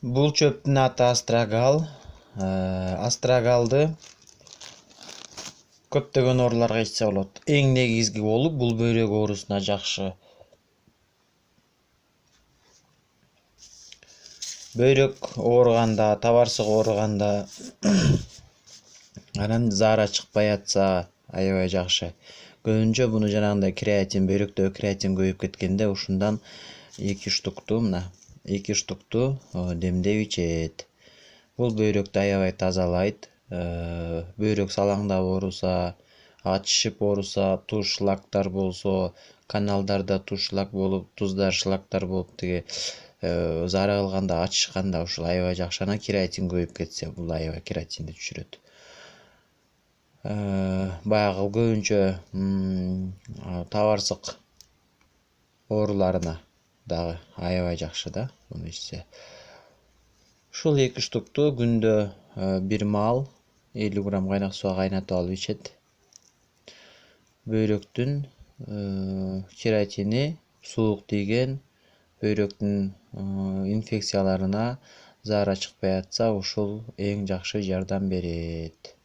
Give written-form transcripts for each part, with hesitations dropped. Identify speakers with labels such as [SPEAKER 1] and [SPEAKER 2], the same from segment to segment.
[SPEAKER 1] Бул чөптүн аты астрагал. Астрагалды көптөгөн ооруларга ичсе болот. Эң негизги болуп бул бөйрөк оорусуна жакшы. Бөйрөк ооруганда, табарсык ооруганда, анан заара чыкпай атса аябай жакшы. Көбүнчө буну жанагындай креатин, бөйрөктөгү креатин көбөйүп кеткенде ушундан 2 штукту демдеп ичет. Бул бөйрөктү аябай тазалайт. Бөйрөк салаңдап ооруса, ачышып ооруса, туш шлактар болсо, каналдарда туш шлак болуп, туздар шлактар болуп тиги заара кылганда, ачышканда ушул аябай жакшы. Анан креатин көбөйүп кетсе, бул аябай креатинди түшүрөт. Баягы көбүнчө табарсык ооруларына дагы аябай жакшы да буну ичсе. Ушул 2 штукту күндө бир маал 50 грамм кайнак сууга кайнатып алып ичет. Бөйрөктүн кератини суук тийген, бөйрөктүн инфекцияларына заара чыкпай атса, ушул эң жакшы жардам берет.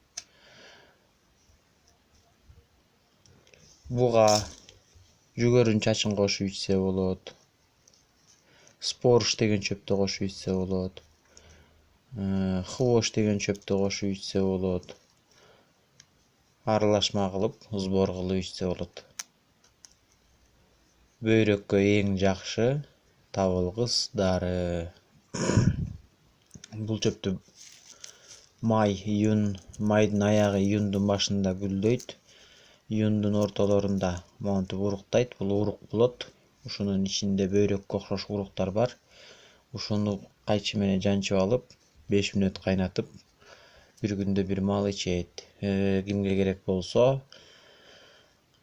[SPEAKER 1] Буга жүгөрүн чачын кошуп ичсе болот. Спорш деген чөптү кошуп ичсе болот. Хвош деген чөптү кошуп ичсе болот. Аралашма кылып, сбор кылып ичсе болот. Бөйрөккө эң жакшы табылгыс дары. Бул чөптү майдын аягы, июндун башында гүлдөйт. Июндун ортолорунда монтип уруктайт. Бул урук болот. Ушунун ичинде бөйрөккө окшош уруктар бар. Ушуну кайчы менен жанчып алып, 5 мүнөт кайнатып, бир күндө бир маал ичет. Кимге керек болсо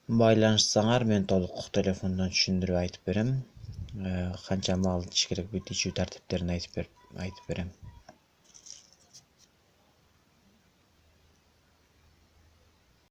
[SPEAKER 1] байланышсаңар, мен толук телефондон түшүндүрүп айтып берем. Канча маал ичиш керек, бүт ичүү тартиптерин айтып берем.